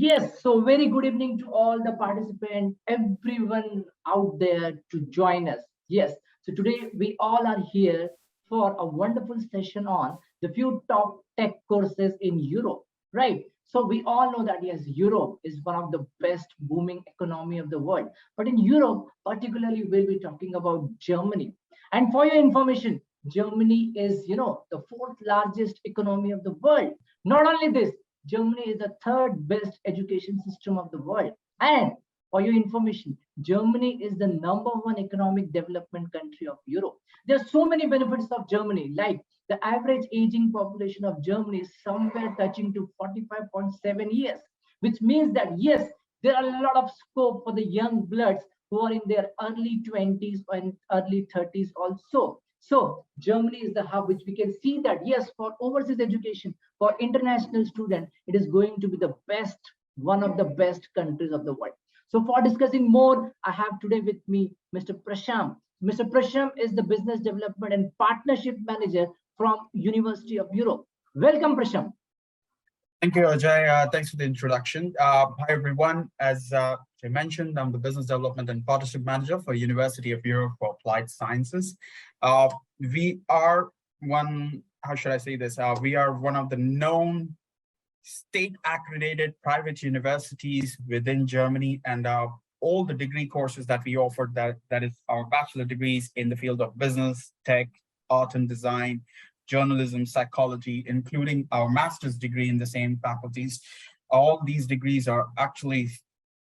Yes, so very good evening to all the participants, everyone out there to join us. Yes, so today we all are here for a wonderful session on the few top tech courses in Europe, right? So we all know that yes, Europe is one of the best booming economy of the world. But in Europe, particularly, we'll be talking about Germany. And for your information, Germany is, the fourth largest economy of the world. Not only this, Germany is the third best education system of the world. And for your information, Germany is the number one economic development country of Europe. There are so many benefits of Germany, like the average aging population of Germany is somewhere touching to 45.7 years, which means that yes, there are a lot of scope for the young bloods who are in their early 20s and early 30s also. So Germany is the hub, which we can see that yes, for overseas education, for international students, it is going to be the best, one of the best countries of the world. So for discussing more, I have today with me Mr. Prasham. Mr. Prasham is the business development and partnership manager from University of Europe. Welcome, Prasham. Thank you, Ajay. Thanks for the introduction. Hi, everyone. As I mentioned, I'm the Business Development and Partnership Manager for University of Europe for Applied Sciences. We are one, how should I say this? We are one of the known state-accredited private universities within Germany, and all the degree courses that we offer, that is our bachelor degrees in the field of business, tech, art and design, journalism, psychology, including our master's degree in the same faculties. All these degrees are actually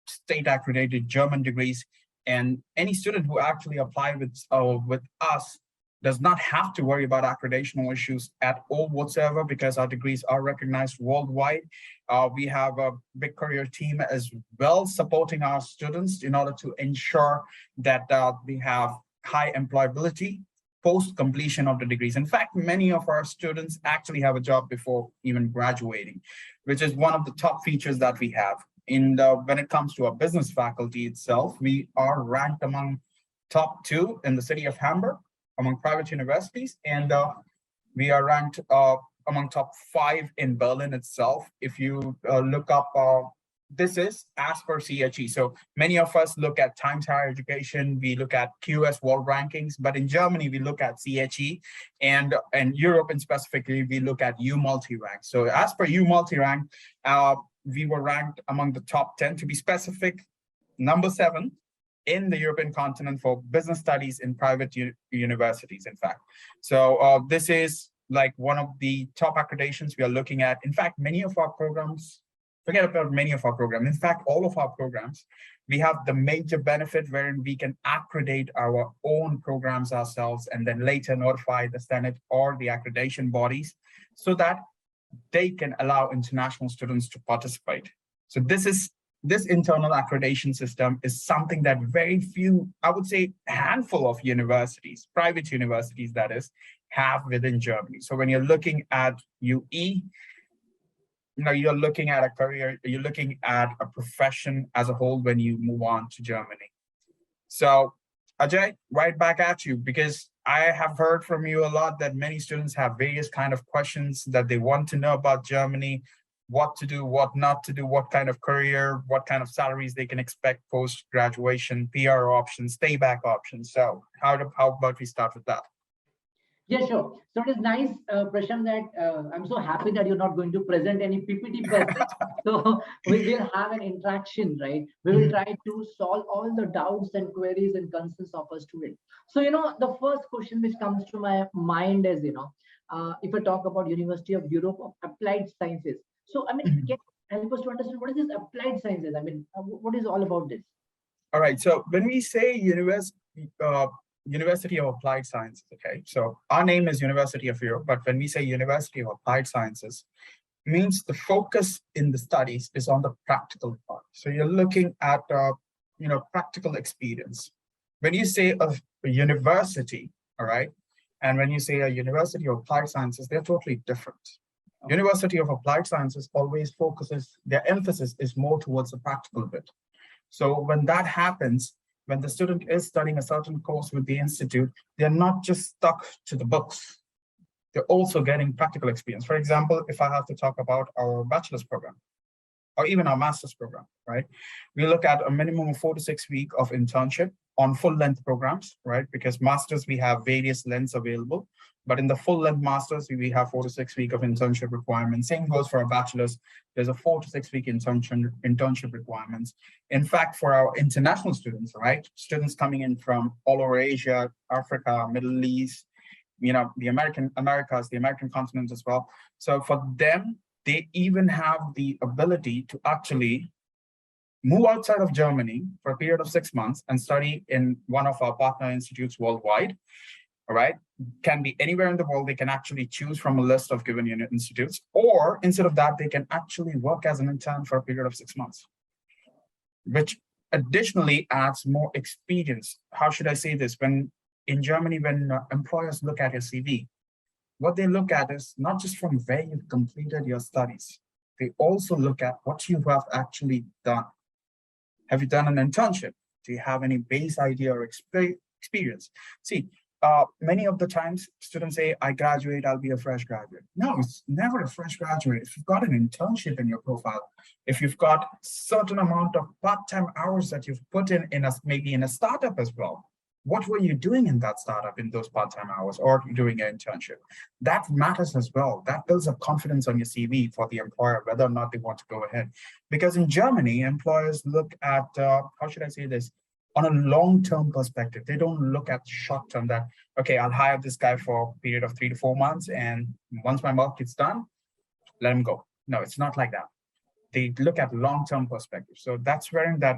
state accredited German degrees, and any student who actually apply with us does not have to worry about accreditation issues at all whatsoever, because our degrees are recognized worldwide. We have a big career team as well supporting our students in order to ensure that we have high employability post completion of the degrees. In fact, many of our students actually have a job before even graduating, which is one of the top features that we have. When it comes to our business faculty itself, we are ranked among top 2 in the city of Hamburg among private universities, and we are ranked among top 5 in Berlin itself. If you look up, this is as per CHE. So many of us look at Times Higher Education, we look at QS World Rankings, but in Germany, we look at CHE, and Europe and specifically, we look at U Multi-Rank. So as per U Multi-Rank, we were ranked among the top 10, to be specific, number 7 in the European continent for business studies in private universities, in fact. So this is like one of the top accreditations we are looking at. In fact, many of our programs, forget about many of our programs, in fact, all of our programs, we have the major benefit wherein we can accredit our own programs ourselves and then later notify the Senate or the accreditation bodies so that they can allow international students to participate. So this internal accreditation system is something that very few, I would say a handful of universities, private universities that is, have within Germany. So when you're looking at UE, you're looking at a career, you're looking at a profession as a whole when you move on to Germany. So Ajay, right back at you, because I have heard from you a lot that many students have various kind of questions that they want to know about Germany, what to do, what not to do, what kind of career, what kind of salaries they can expect post-graduation, PR options, stay back options. So how about we start with that? Yeah, sure. So it is nice, Prasham, that I'm so happy that you're not going to present any PPT per se. So we will have an interaction, right? We will try to solve all the doubts and queries and concerns of a student. So, the first question which comes to my mind is, if I talk about University of Europe of Applied Sciences. So, I mean, can you help us to understand what is this applied sciences? I mean, what is all about this? All right. So when we say University of Applied Sciences, okay, so our name is University of Europe, but when we say University of Applied Sciences, means the focus in the studies is on the practical part. So you're looking at practical experience. When you say a university, all right, and when you say a University of Applied Sciences, they're totally different. University of Applied Sciences always focuses, their emphasis is more towards the practical bit. So when that happens, when the student is studying a certain course with the institute, they're not just stuck to the books. They're also getting practical experience. For example, if I have to talk about our bachelor's program, or even our master's program, right? We look at a minimum of 4 to 6 weeks of internship on full length programs, right? Because masters, we have various lengths available, but in the full length masters, we have 4 to 6 weeks of internship requirements. Same goes for our bachelor's. There's a 4 to 6 week internship requirements. In fact, for our international students, right? Students coming in from all over Asia, Africa, Middle East, the Americas, the American continent as well. So for them, they even have the ability to actually move outside of Germany for a period of 6 months and study in one of our partner institutes worldwide. All right. Can be anywhere in the world. They can actually choose from a list of given institutes, or instead of that, they can actually work as an intern for a period of 6 months, which additionally adds more experience. How should I say this? When in Germany, when employers look at your CV, what they look at is not just from where you've completed your studies, they also look at what you have actually done. Have you done an internship? Do you have any base idea or experience? See, many of the times students say, I graduate, I'll be a fresh graduate. No, it's never a fresh graduate. If you've got an internship in your profile, if you've got certain amount of part-time hours that you've put in maybe in a startup as well, what were you doing in that startup in those part-time hours or doing an internship? That matters as well. That builds up confidence on your CV for the employer, whether or not they want to go ahead. Because in Germany, employers look at, how should I say this, on a long-term perspective. They don't look at short-term that, okay, I'll hire this guy for a period of 3 to 4 months, and once my work is done, let him go. No, it's not like that. They look at long-term perspective. So that's where that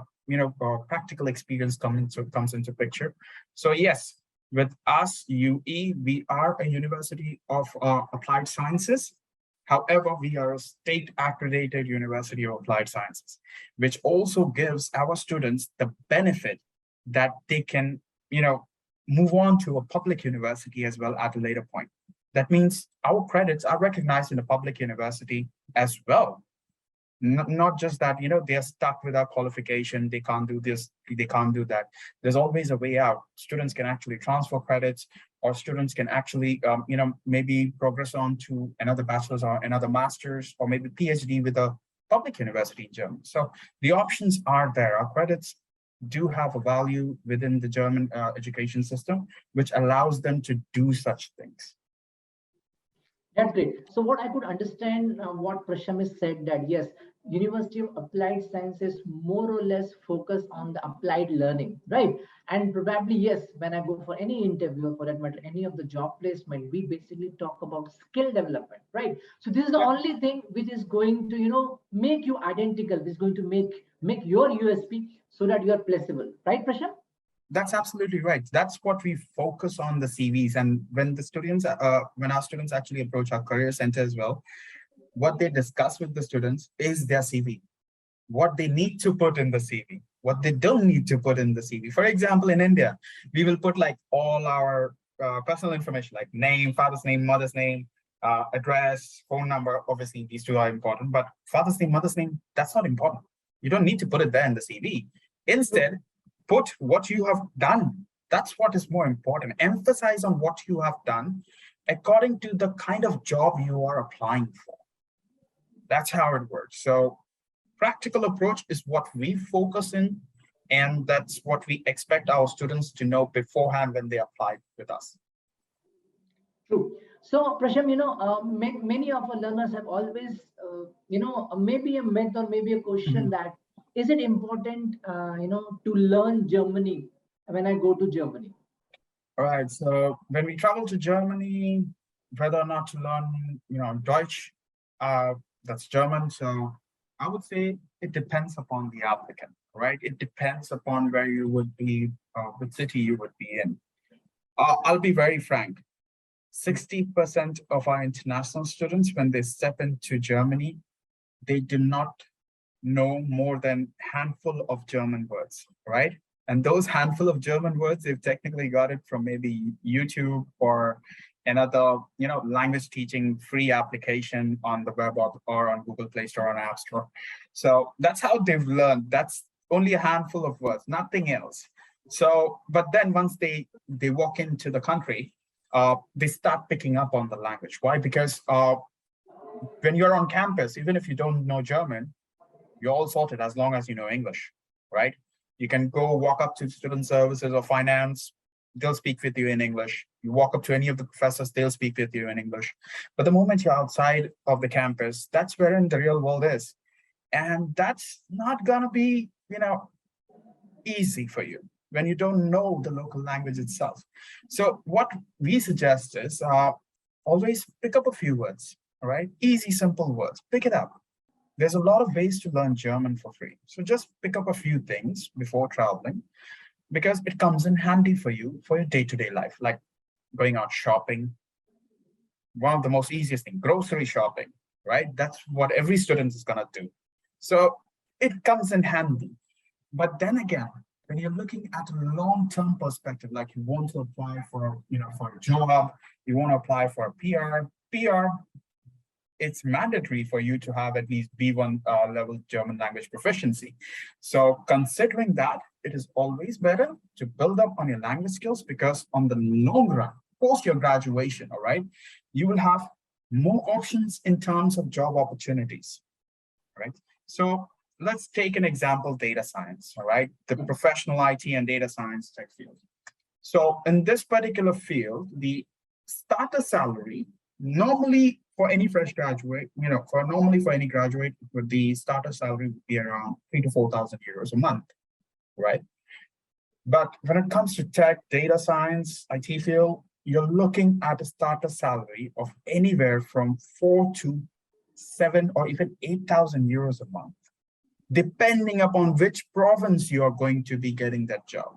practical experience comes into picture. So yes, with us, UE, we are a university of applied sciences. However, we are a state accredited university of applied sciences, which also gives our students the benefit that they can, move on to a public university as well at a later point. That means our credits are recognized in a public university as well. Not just that, they're stuck with our qualification, they can't do this, they can't do that. There's always a way out. Students can actually transfer credits, or students can actually, maybe progress on to another bachelor's or another master's, or maybe PhD with a public university in Germany. So the options are there. Our credits do have a value within the German education system, which allows them to do such things. That's great. So what I could understand what Prasham has said, that yes, University of Applied Sciences more or less focus on the applied learning, right? And probably yes, when I go for any interview or for that matter, any of the job placement, we basically talk about skill development, right? So this is the only thing which is going to, make you identical. This is going to make your USP so that you are placeable, right, Prasham? That's absolutely right. That's what we focus on the CVs. And when when our students actually approach our career center as well, what they discuss with the students is their CV, what they need to put in the CV, what they don't need to put in the CV. For example, in India, we will put like all our personal information, like name, father's name, mother's name, address, phone number. Obviously, these two are important, but father's name, mother's name, that's not important. You don't need to put it there in the CV. Instead, put what you have done. That's what is more important. Emphasize on what you have done according to the kind of job you are applying for. That's how it works. So practical approach is what we focus in, and that's what we expect our students to know beforehand when they apply with us. True. So, Prasham, many of our learners have always, maybe a myth or maybe a question Mhm. that is it important, to learn Germany when I go to Germany? All right. So when we travel to Germany, whether or not to learn, Deutsch, that's German. So I would say it depends upon the applicant, right? It depends upon where you would be, what city you would be in. I'll be very frank. 60% of our international students, when they step into Germany, they do not know more than handful of German words, right? And those handful of German words, they've technically got it from maybe YouTube or another, language teaching free application on the web, or on Google Play Store or App Store. So that's how they've learned. That's only a handful of words, nothing else. So, but then once they walk into the country, they start picking up on the language. Why? Because when you're on campus, even if you don't know German, You're all sorted as long as you know English, right? You can go walk up to student services or finance, they'll speak with you in English. You walk up to any of the professors, they'll speak with you in English. But the moment you're outside of the campus, that's where in the real world is. And that's not going to be, easy for you when you don't know the local language itself. So what we suggest is always pick up a few words, all right? Easy, simple words. Pick it up. There's a lot of ways to learn German for free. So just pick up a few things before traveling because it comes in handy for you for your day-to-day life, like going out shopping. One of the most easiest thing, grocery shopping, right? That's what every student is gonna do. So it comes in handy. But then again, when you're looking at a long-term perspective, like you want to apply for, for a job, you want to apply for a PR, it's mandatory for you to have at least B1 level German language proficiency. So considering that, it is always better to build up on your language skills because on the long run, post your graduation, all right, you will have more options in terms of job opportunities, right? So let's take an example, data science, all right? The professional IT and data science tech field. So in this particular field, the starter salary, normally for any fresh graduate, for any graduate, the starter salary would be around 3 to 4,000 euros a month, right? But when it comes to tech, data science, IT field, you're looking at a starter salary of anywhere from 4 to 7 or even 8,000 euros a month, depending upon which province you are going to be getting that job,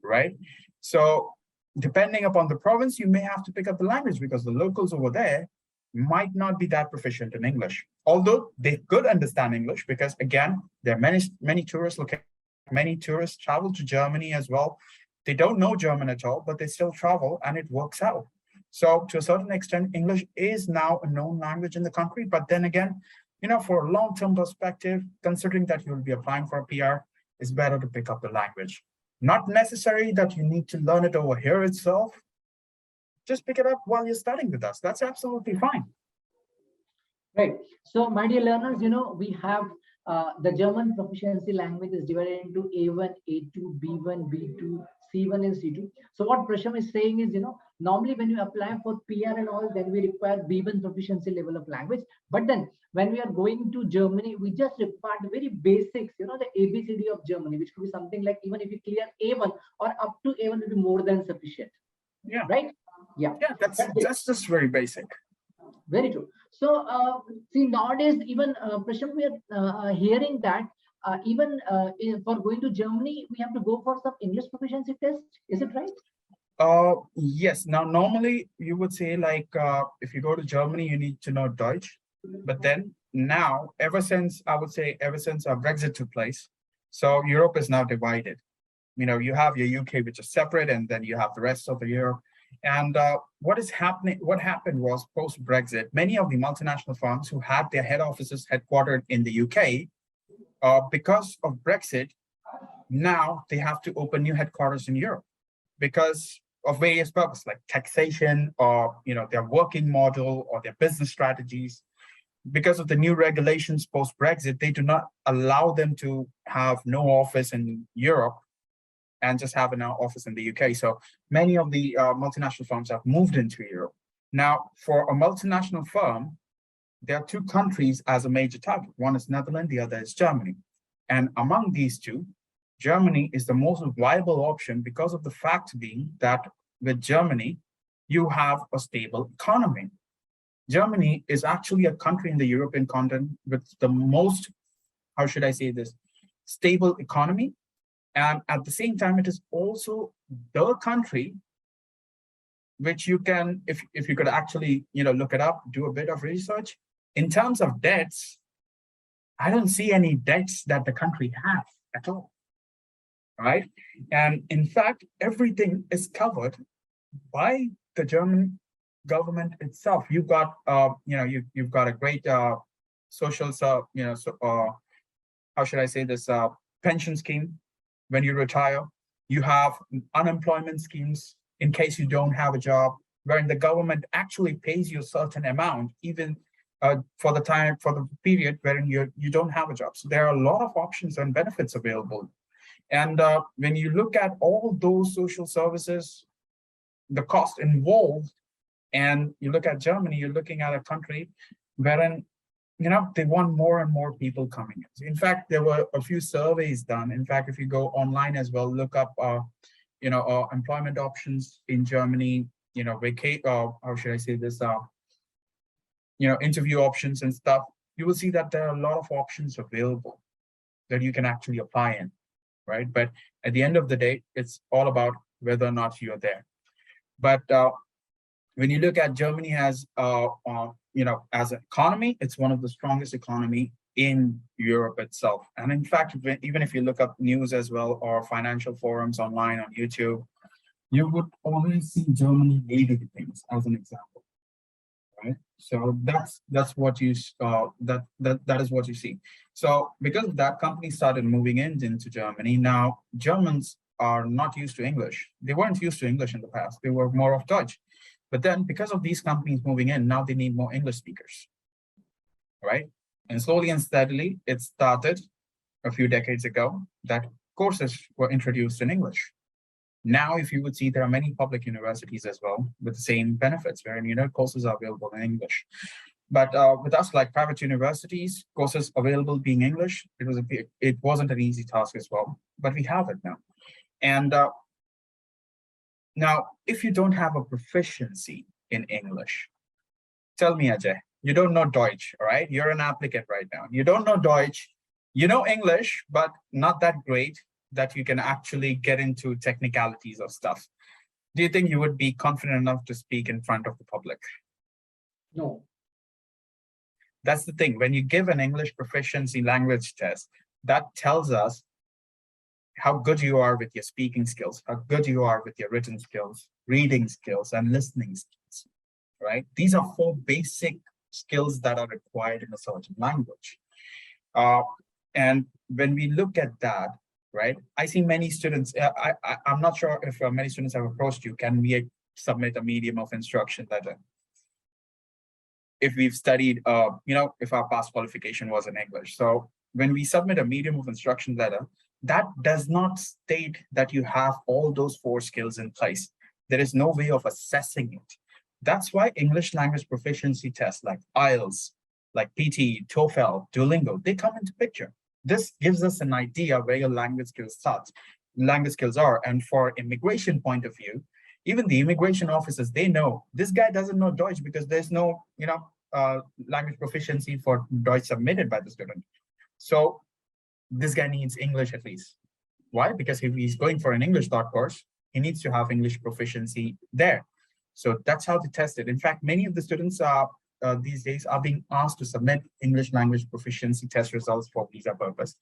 right? So depending upon the province, you may have to pick up the language because the locals over there might not be that proficient in English, although they could understand English because again, there are many tourists many tourists travel to Germany as well. They don't know German at all, but they still travel and it works out. So to a certain extent, English is now a known language in the country. But then again, for a long-term perspective, considering that you'll be applying for a PR, it's better to pick up the language. Not necessary that you need to learn it over here itself. Just pick it up while you're studying with us. That's absolutely fine. Right. So, my dear learners, we have the German proficiency language is divided into A1, A2, B1, B2, C1, and C2. So, what Prasham is saying is, normally when you apply for PR and all, then we require B1 proficiency level of language. But then when we are going to Germany, we just require the very basics, the ABCD of Germany, which could be something like even if you clear A1 or up to A1 will be more than sufficient. Yeah. Right? Yeah, that's just very basic. Very true. So, see, nowadays, even Prashant, we are hearing that even for going to Germany, we have to go for some English proficiency test. Is it right? Yes. Now, normally you would say like if you go to Germany, you need to know Deutsch. But then now, ever since our Brexit took place, so Europe is now divided. You have your UK, which is separate, and then you have the rest of the Europe. And what happened was post Brexit, many of the multinational firms who had their head offices headquartered in the UK, because of Brexit, now they have to open new headquarters in Europe because of various purposes like taxation or their working model or their business strategies. Because of the new regulations post Brexit, they do not allow them to have no office in Europe and just have an office in the UK. So many of the multinational firms have moved into Europe. Now, for a multinational firm, there are two countries as a major target. One is Netherlands, the other is Germany. And among these two, Germany is the most viable option because of the fact being that with Germany, you have a stable economy. Germany is actually a country in the European continent with the most, how should I say this, stable economy. And at the same time, it is also the country which you can, if you could actually, look it up, do a bit of research. In terms of debts, I don't see any debts that the country has at all, right? And in fact, everything is covered by the German government itself. You've got, you've got a great social, how should I say this, pension scheme. When you retire, you have unemployment schemes in case you don't have a job, wherein the government actually pays you a certain amount, even for the time, for the period wherein you don't have a job. So there are a lot of options and benefits available. And when you look at all those social services, the cost involved, and you look at Germany, you're looking at a country wherein they want more and more people coming in. So in fact, there were a few surveys done. In fact, if you go online as well, look up employment options in Germany, how should I say this, interview options and stuff. You will see that there are a lot of options available that you can actually apply in, right? But at the end of the day, it's all about whether or not you're there. But when you look at Germany as an economy, it's one of the strongest economy in Europe itself. And in fact, even if you look up news as well or financial forums online on YouTube, you would always see Germany leading things as an example, right? So that's what you that is what you see. So because of that, companies started moving into Germany. Now Germans are not used to English. They weren't used to English in the past. They were more of Dutch. But then because of these companies moving in, now they need more English speakers, right? And slowly and steadily, it started a few decades ago that courses were introduced in English. Now, if you would see, there are many public universities as well with the same benefits, wherein courses are available in English. But with us, like private universities, courses available being English, it wasn't an easy task as well. But we have it now. And now, if you don't have a proficiency in English, tell me, Ajay, you don't know Deutsch, all right? You're an applicant right now. You don't know Deutsch. You know English, but not that great that you can actually get into technicalities of stuff. Do you think you would be confident enough to speak in front of the public? No. That's the thing. When you give an English proficiency language test, that tells us how good you are with your speaking skills, how good you are with your written skills, reading skills, and listening skills, right? These are four basic skills that are required in a certain language. And when we look at that, right, I see many students, I'm not sure if many students have approached you, can we submit a medium of instruction letter? If we've studied, if our past qualification was in English. So when we submit a medium of instruction letter, that does not state that you have all those four skills in place. There is no way of assessing it. That's why English language proficiency tests like IELTS, like PT, TOEFL, Duolingo, they come into picture. This gives us an idea where your language skills are. And for immigration point of view, even the immigration officers, they know this guy doesn't know Deutsch because there's no, language proficiency for Deutsch submitted by the student. So this guy needs English at least. Why? Because if he's going for an English thought course, he needs to have English proficiency there. So that's how they test it. In fact, many of the students these days are being asked to submit English language proficiency test results for visa purpose.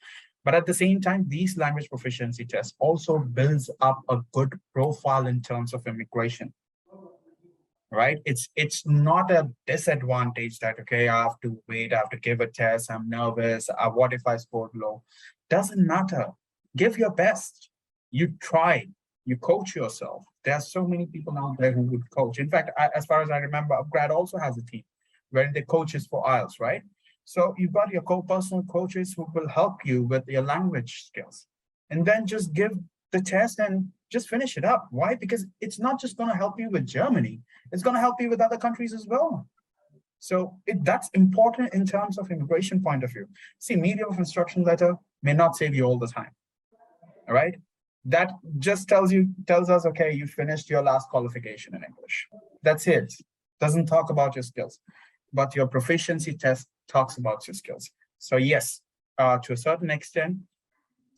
But at the same time, these language proficiency tests also builds up a good profile in terms of immigration. Right? It's not a disadvantage that, okay, I have to wait, I have to give a test, I'm nervous, what if I scored low? Doesn't matter. Give your best. You try, you coach yourself. There are so many people out there who would coach. In fact, as far as I remember, upGrad also has a team where they coaches for IELTS, right? So you've got your personal coaches who will help you with your language skills. And then just give the test and just finish it up. Why? Because it's not just going to help you with Germany, it's going to help you with other countries as well. So that's important in terms of immigration point of view. See, medium of instruction letter may not save you all the time. All right. That just tells us, okay, you finished your last qualification in English. That's it. Doesn't talk about your skills, but your proficiency test talks about your skills. So yes, to a certain extent,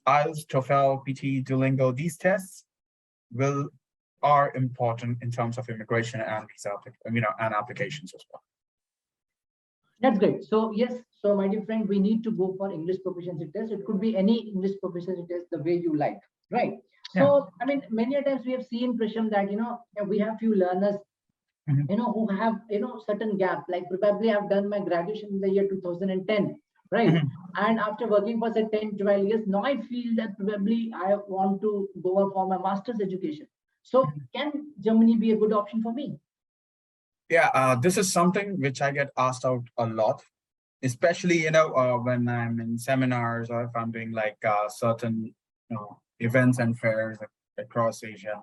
IELTS, TOEFL, PT, Duolingo, these tests are important in terms of immigration and visa, and applications as well. That's great. So yes, so my dear friend, we need to go for English proficiency test. It could be any English proficiency test the way you like, right? So yeah. I mean, many a times we have seen, Prasham, that we have few learners, who have certain gap. Like probably I've done my graduation in the year 2010, right? And after working for say 10, 12 years, now I feel that probably I want to go for my master's education. So can Germany be a good option for me? Yeah, this is something which I get asked out a lot, especially when I'm in seminars or if I'm doing like certain events and fairs across Asia,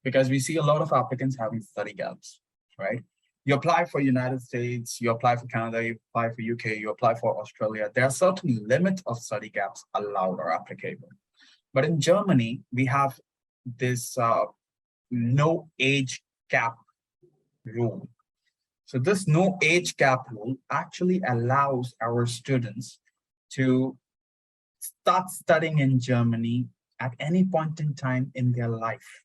because we see a lot of applicants having study gaps, right? You apply for United States, you apply for Canada, you apply for UK, you apply for Australia. There are certain limit of study gaps allowed or applicable. But in Germany, we have this no age cap rule. So this no age cap rule actually allows our students to start studying in Germany at any point in time in their life,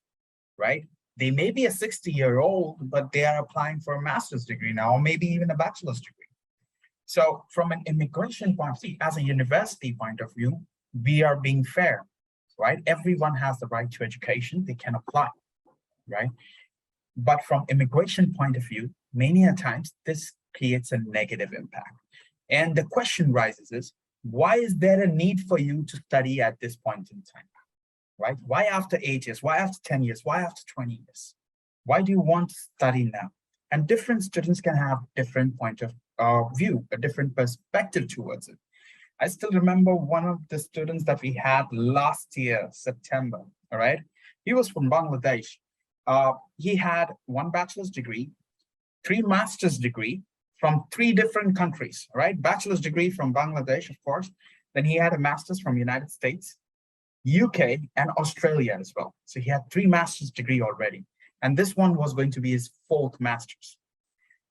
right? They may be a 60-year-old, but they are applying for a master's degree now, or maybe even a bachelor's degree. So from an immigration point of view, as a university point of view, we are being fair, right? Everyone has the right to education, they can apply, right? But from immigration point of view, many a times this creates a negative impact. And the question rises is, why is there a need for you to study at this point in time, right? Why after 8 years? Why after 10 years? Why after 20 years? Why do you want to study now? And different students can have different point of view, a different perspective towards it. I still remember one of the students that we had last year, September, all right? He was from Bangladesh. He had one bachelor's degree, three master's degree from three different countries, right? Bachelor's degree from Bangladesh, of course. Then he had a master's from United States, UK, and Australia as well. So he had three master's degree already. And this one was going to be his fourth master's.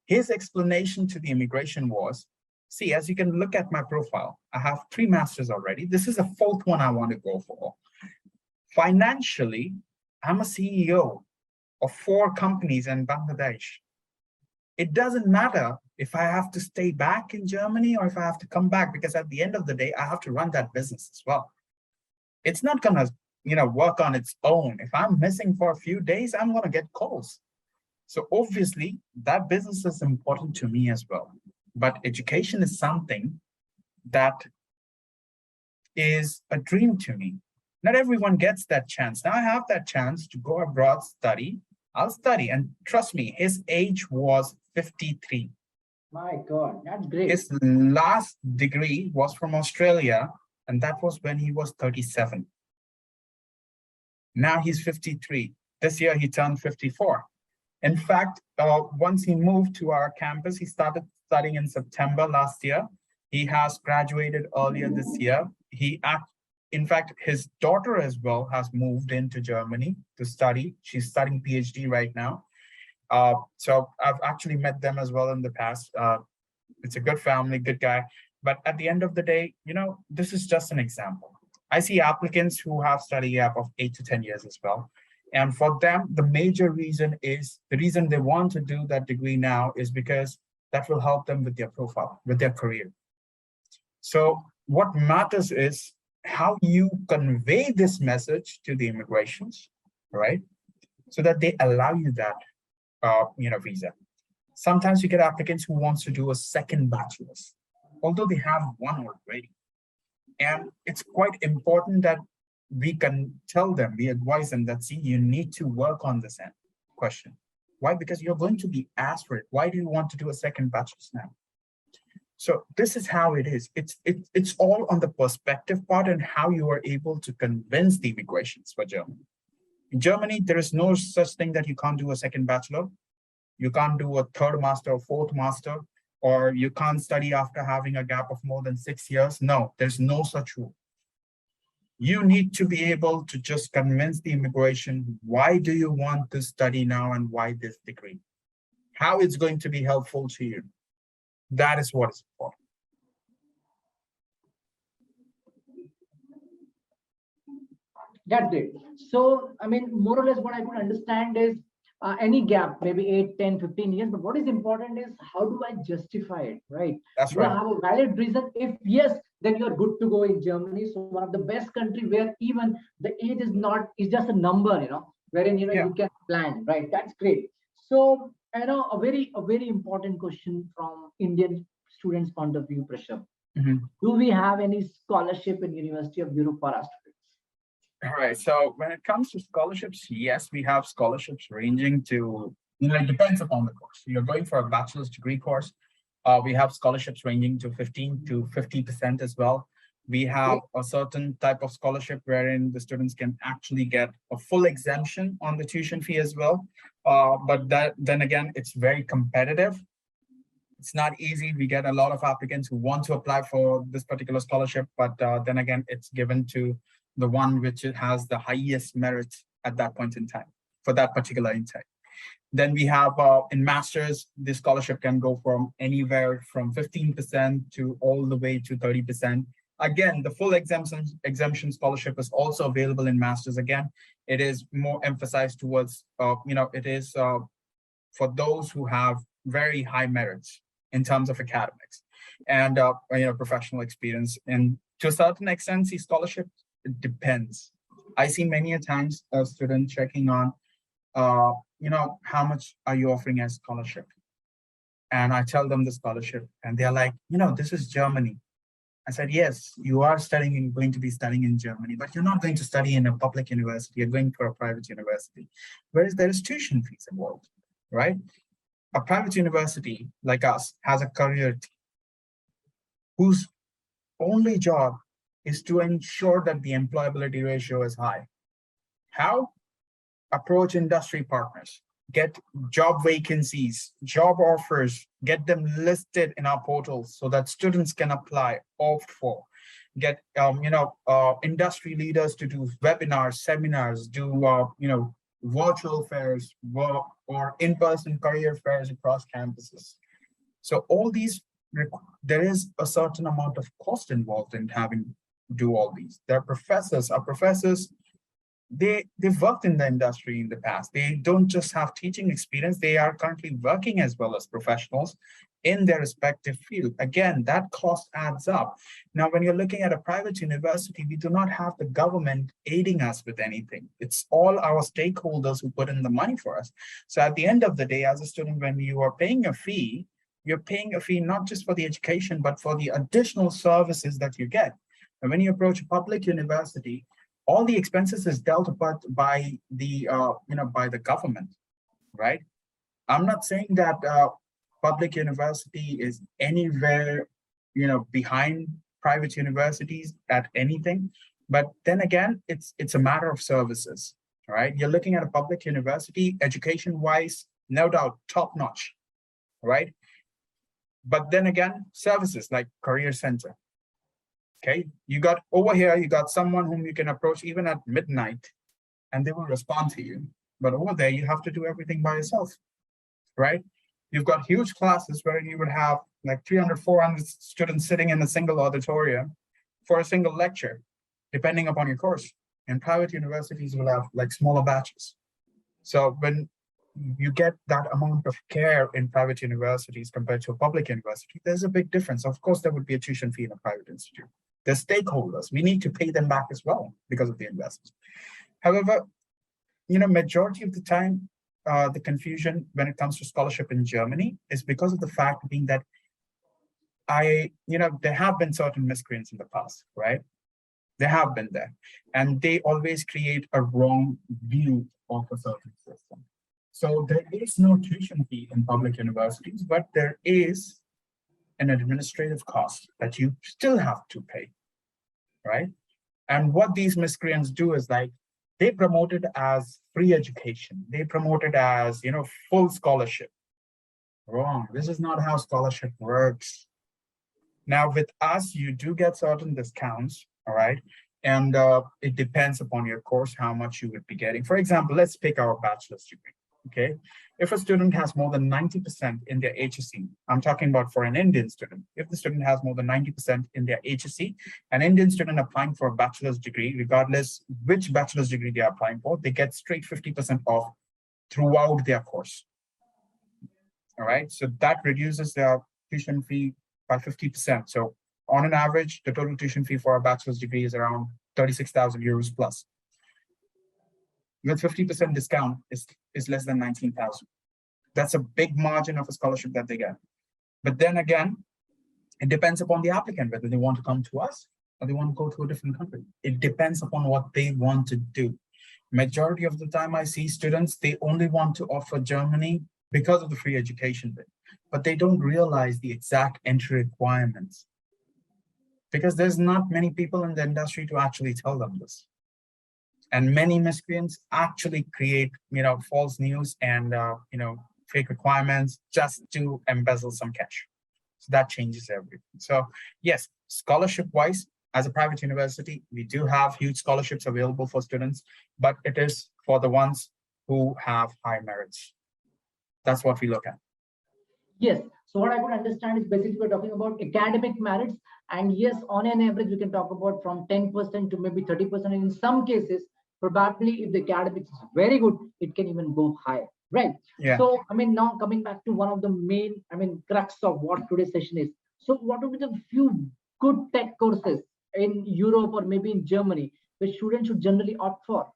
His explanation to the immigration was, see, as you can look at my profile, I have three masters already. This is the fourth one I want to go for. Financially, I'm a CEO of four companies in Bangladesh. It doesn't matter if I have to stay back in Germany or if I have to come back, because at the end of the day, I have to run that business as well. It's not gonna, work on its own. If I'm missing for a few days, I'm gonna get calls. So obviously, that business is important to me as well. But education is something that is a dream to me. Not everyone gets that chance. Now I have that chance to go abroad, study. I'll study. And trust me, his age was 53. My God, that's great. His last degree was from Australia, and that was when he was 37. Now he's 53. This year he turned 54. In fact, once he moved to our campus, he started studying in September last year. He has graduated earlier this year. In fact, his daughter as well has moved into Germany to study. She's studying PhD right now. So I've actually met them as well in the past. It's a good family, good guy. But at the end of the day, this is just an example. I see applicants who have study gap of 8 to 10 years as well. And for them, the major reason is the reason they want to do that degree now is because that will help them with their profile, with their career. So what matters is how you convey this message to the immigrations, right? So that they allow you that, visa. Sometimes you get applicants who wants to do a second bachelor's, although they have one already. And it's quite important that we can tell them, we advise them that, see, you need to work on this question. Why? Because you're going to be asked for it. Why do you want to do a second bachelor's now? So this is how it is. It's all on the perspective part and how you are able to convince the immigrations for Germany. In Germany, there is no such thing that you can't do a second bachelor. You can't do a third master or fourth master, or you can't study after having a gap of more than 6 years. No, there's no such rule. You need to be able to just convince the immigration, why do you want to study now and why this degree? How it's going to be helpful to you. That is what is important. That's great. So, I mean, more or less what I could understand is any gap, maybe 8, 10, 15 years, but what is important is how do I justify it, right? That's Do I right. have a valid reason? If yes, then you're good to go in Germany. So one of the best country where even the age is just a number, wherein, Yeah. you can plan, right? That's great. So, a very important question from Indian students' point of view, Prasham. Mhm. Do we have any scholarship in University of Europe for our students? All right. So when it comes to scholarships, yes, we have scholarships ranging to It depends upon the course. You're going for a bachelor's degree course. We have scholarships ranging to 15 to 50% as well. We have a certain type of scholarship wherein the students can actually get a full exemption on the tuition fee as well. But that then again, it's very competitive. It's not easy. We get a lot of applicants who want to apply for this particular scholarship, but then again, it's given to the one which has the highest merit at that point in time for that particular intake. Then we have in masters, the scholarship can go from anywhere from 15% to all the way to 30%. Again, the full exemption scholarship is also available in masters. Again, it is more emphasized towards, it is for those who have very high merits in terms of academics and professional experience. And to a certain extent, the scholarship, it depends. I see many a times a student checking on, how much are you offering as scholarship? And I tell them the scholarship, and they're like, this is Germany. I said, yes, you are going to be studying in Germany, but you're not going to study in a public university. You're going for a private university, whereas there is tuition fees involved, right? A private university like us has a career team whose only job is to ensure that the employability ratio is high. How? Approach industry partners, get job vacancies, job offers, get them listed in our portals so that students can apply, opt for, get industry leaders to do webinars, seminars, do virtual fairs, or in-person career fairs across campuses. So all these, there is a certain amount of cost involved in having do all these. Our professors, they've worked in the industry in the past. They don't just have teaching experience, they are currently working as well as professionals in their respective field. Again, that cost adds up. Now, when you're looking at a private university, we do not have the government aiding us with anything. It's all our stakeholders who put in the money for us. So at the end of the day, as a student, when you are paying a fee, you're paying a fee not just for the education, but for the additional services that you get. And when you approach a public university, all the expenses is dealt by the by the government, right? I'm not saying that public university is anywhere behind private universities at anything, but then again, it's a matter of services, right? You're looking at a public university, education wise, no doubt top notch, right? But then again, services like career center. Okay, you got over here, you got someone whom you can approach even at midnight and they will respond to you. But over there, you have to do everything by yourself, right? You've got huge classes where you would have like 300, 400 students sitting in a single auditorium for a single lecture, depending upon your course. And private universities will have like smaller batches. So when you get that amount of care in private universities compared to a public university, there's a big difference. Of course, there would be a tuition fee in a private institute. They're stakeholders. We need to pay them back as well because of the investments. However, majority of the time, the confusion when it comes to scholarship in Germany is because of the fact being that there have been certain miscreants in the past, right? They have been there, and they always create a wrong view of a certain system. So there is no tuition fee in public universities, but there is an administrative cost that you still have to pay, right? And what these miscreants do is like, they promote it as free education. They promote it as, full scholarship. Wrong. This is not how scholarship works. Now, with us, you do get certain discounts, all right? And it depends upon your course, how much you would be getting. For example, let's pick our bachelor's degree. Okay, if a student has more than 90% in their HSC, I'm talking about for an Indian student, if the student has more than 90% in their HSC, an Indian student applying for a bachelor's degree, regardless which bachelor's degree they are applying for, they get straight 50% off throughout their course. All right, so that reduces their tuition fee by 50%. So on an average, the total tuition fee for a bachelor's degree is around 36,000 euros plus. With 50% discount is less than 19,000. That's a big margin of a scholarship that they get. But then again, it depends upon the applicant, whether they want to come to us or they want to go to a different country. It depends upon what they want to do. Majority of the time I see students, they only want to offer Germany because of the free education bit, but they don't realize the exact entry requirements because there's not many people in the industry to actually tell them this. And many miscreants actually create, false news and, fake requirements just to embezzle some cash. So that changes everything. So yes, scholarship wise, as a private university, we do have huge scholarships available for students, but it is for the ones who have high merits. That's what we look at. Yes. So what I could understand is basically we're talking about academic merits, and yes, on an average, we can talk about from 10% to maybe 30%. And in some cases, probably if the academics is very good, it can even go higher. Right. Yeah. So I mean, now coming back to one of the main, crux of what today's session is. So what would be the few good tech courses in Europe or maybe in Germany which students should generally opt for?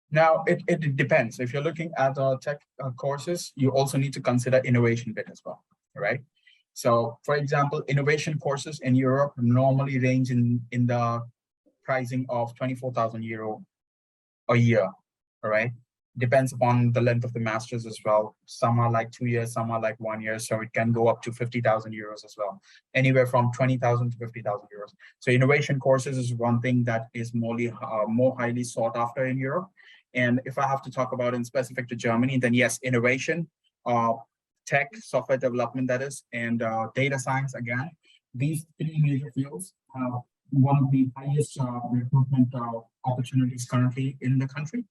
Now, it depends. If you're looking at tech courses, you also need to consider innovation bit as well, right? So, for example, innovation courses in Europe normally range in the pricing of 24,000 euro a year, all right? Depends upon the length of the masters as well. Some are like 2 years, some are like 1 year. So it can go up to 50,000 euros as well, anywhere from 20,000 to 50,000 euros. So innovation courses is one thing that is more highly sought after in Europe. And if I have to talk about in specific to Germany, then yes, innovation, uh, tech, software development, that is, and data science again. These three major fields have one of the highest recruitment opportunities currently in the country.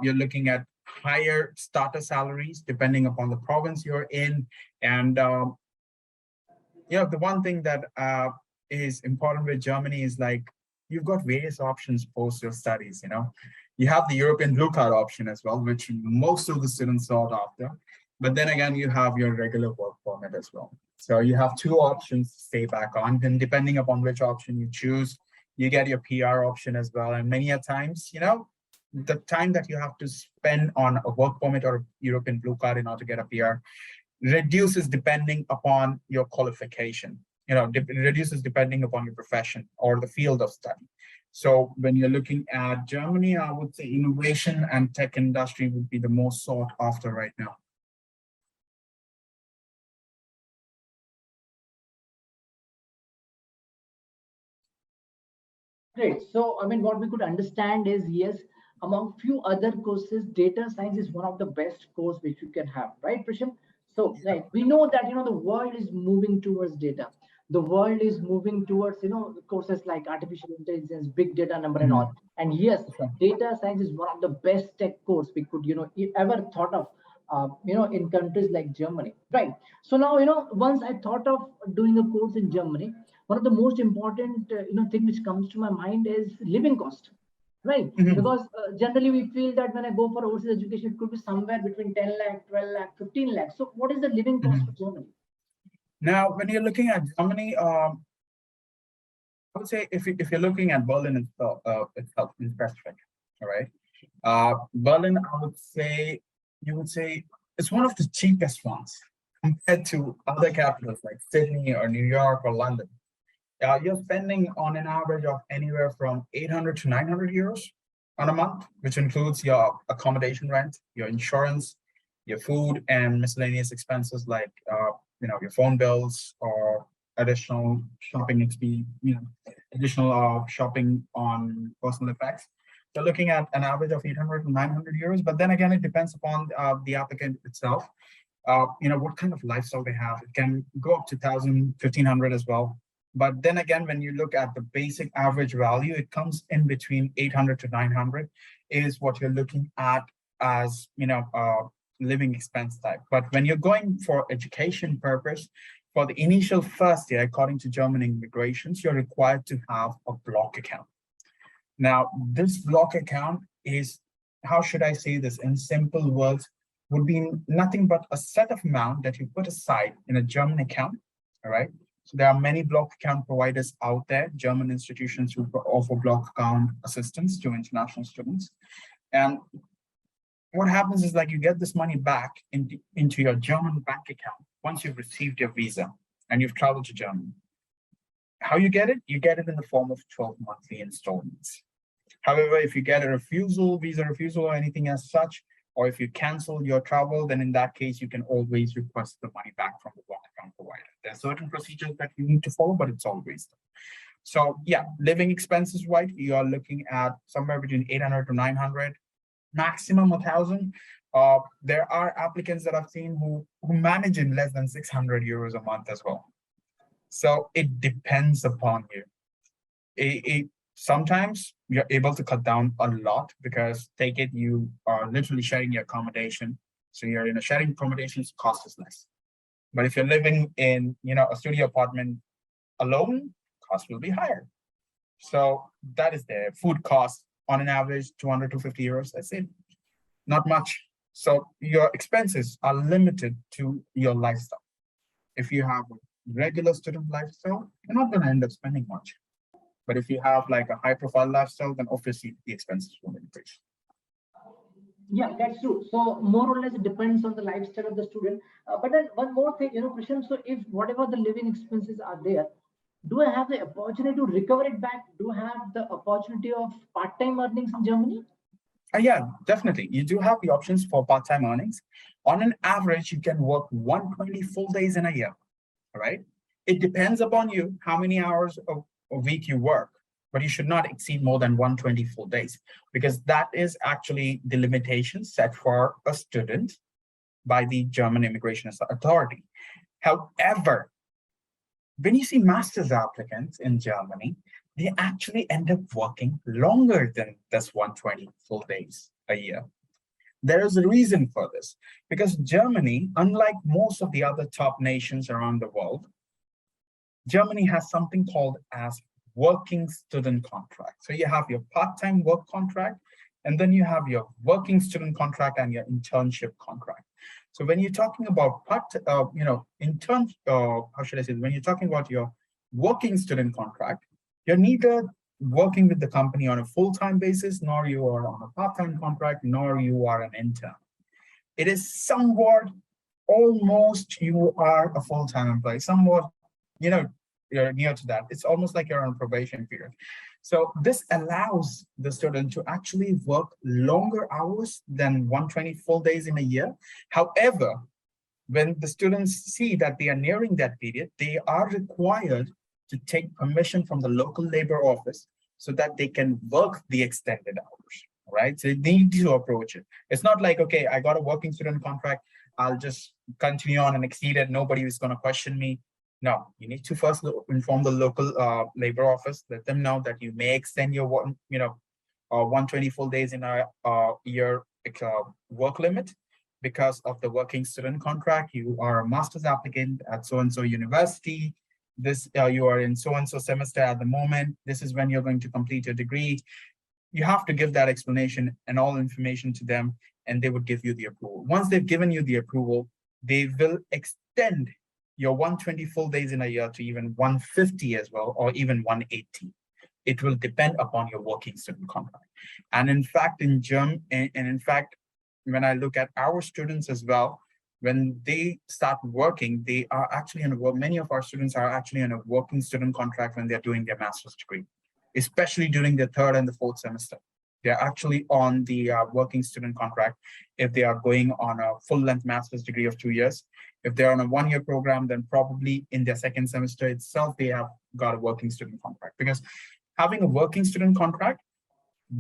You're looking at higher starter salaries depending upon the province you're in. And the one thing that is important with Germany is like you've got various options post your studies. You have the European blue card option as well, which most of the students sought after. But then again, you have your regular work permit as well. So you have two options to stay back on. Then depending upon which option you choose, you get your PR option as well. And many a times, the time that you have to spend on a work permit or European blue card in order to get a PR reduces depending upon your qualification. Reduces depending upon your profession or the field of study. So when you're looking at Germany, I would say innovation and tech industry would be the most sought after right now. Great. So, what we could understand is yes, among few other courses, data science is one of the best course which you can have, right, Prasham? So, right, we know that the world is moving towards data. The world is moving towards courses like artificial intelligence, big data number, and Mhm. all. And yes, Okay. data science is one of the best tech course we could ever thought of. In countries like Germany, right? So now, once I thought of doing a course in Germany, one of the most important thing which comes to my mind is living cost, right? Mhm. Because generally we feel that when I go for overseas education, it could be somewhere between 10 lakh, 12 lakh, 15 lakh. So what is the living cost for Mhm. Germany? Now, when you're looking at Germany, I would say if you're looking at Berlin itself in specific, all right. Berlin, I would say you would say it's one of the cheapest ones compared to other capitals like Sydney or New York or London. You're spending on an average of anywhere from 800 to 900 euros on a month, which includes your accommodation rent, your insurance, your food, and miscellaneous expenses like your phone bills or additional shopping additional shopping on personal effects. You're looking at an average of 800 to 900 euros, but then again, it depends upon the applicant itself. What kind of lifestyle they have. It can go up to 1,000, 1,500 as well. But then again, when you look at the basic average value, it comes in between 800 to 900 is what you're looking at as, living expense type. But when you're going for education purpose, for the initial first year, according to German immigrations, you're required to have a block account. Now, this block account is, how should I say this in simple words, would be nothing but a set of amount that you put aside in a German account, all right? So there are many block account providers out there, German institutions who offer block account assistance to international students. And what happens is like you get this money back into your German bank account once you've received your visa and you've traveled to Germany. How you get it? You get it in the form of 12 monthly installments. However, if you get a refusal, visa refusal, or anything as such, or if you cancel your travel, then in that case, you can always request the money back from the work account provider. There are certain procedures that you need to follow, but it's always there. So yeah, living expenses, right? You are looking at somewhere between 800 to 900, maximum 1,000. There are applicants that I've seen who manage in less than 600 euros a month as well. So it depends upon you. Sometimes you're able to cut down a lot because take it, you are literally sharing your accommodation. So you're in a sharing accommodations, cost is less. But if you're living in, a studio apartment alone, cost will be higher. So that is the food cost on an average 200 to 50 euros. That's it. Not much. So your expenses are limited to your lifestyle. If you have a regular student lifestyle, you're not going to end up spending much. But if you have like a high profile lifestyle, then obviously the expenses will increase. Yeah, that's true. So more or less it depends on the lifestyle of the student. But then one more thing, Prashant, so if whatever the living expenses are there, do I have the opportunity to recover it back? Do I have the opportunity of part-time earnings in Germany? Yeah, definitely. You do have the options for part-time earnings. On an average, you can work 120 full days in a year, right? It depends upon you how many hours a week you work, but you should not exceed more than 120 full days because that is actually the limitation set for a student by the German Immigration Authority. However, when you see master's applicants in Germany, they actually end up working longer than this 120 full days a year. There is a reason for this because Germany, unlike most of the other top nations around the world, Germany has something called as working student contract. So you have your part-time work contract, and then you have your working student contract and your internship contract. So when you're talking about how should I say, when you're talking about your working student contract, you're neither working with the company on a full-time basis, nor you are on a part-time contract, nor you are an intern. It is somewhat, almost you are a full-time employee, somewhat, you're near to that. It's almost like you're on probation period. So this allows the student to actually work longer hours than 120 full days in a year. However, when the students see that they are nearing that period, they are required to take permission from the local labor office so that they can work the extended hours, right? So they need to approach it. It's not like, okay, I got a working student contract, I'll just continue on and exceed it. Nobody is going to question me. No, you need to first inform the local labor office, let them know that you may extend your 120 full days in a year work limit because of the working student contract. You are a master's applicant at so-and-so university. This you are in so-and-so semester at the moment. This is when you're going to complete your degree. You have to give that explanation and all information to them, and they would give you the approval. Once they've given you the approval, they will extend your 120 full days in a year to even 150 as well, or even 180. It will depend upon your working student contract. And in fact, when I look at our students as well, when they start working, they are actually in a work. Many of our students are actually in a working student contract when they're doing their master's degree, especially during the third and the fourth semester. They're actually on the working student contract if they are going on a full-length master's degree of 2 years. If they're on a one-year program, then probably in their second semester itself, they have got a working student contract. Because having a working student contract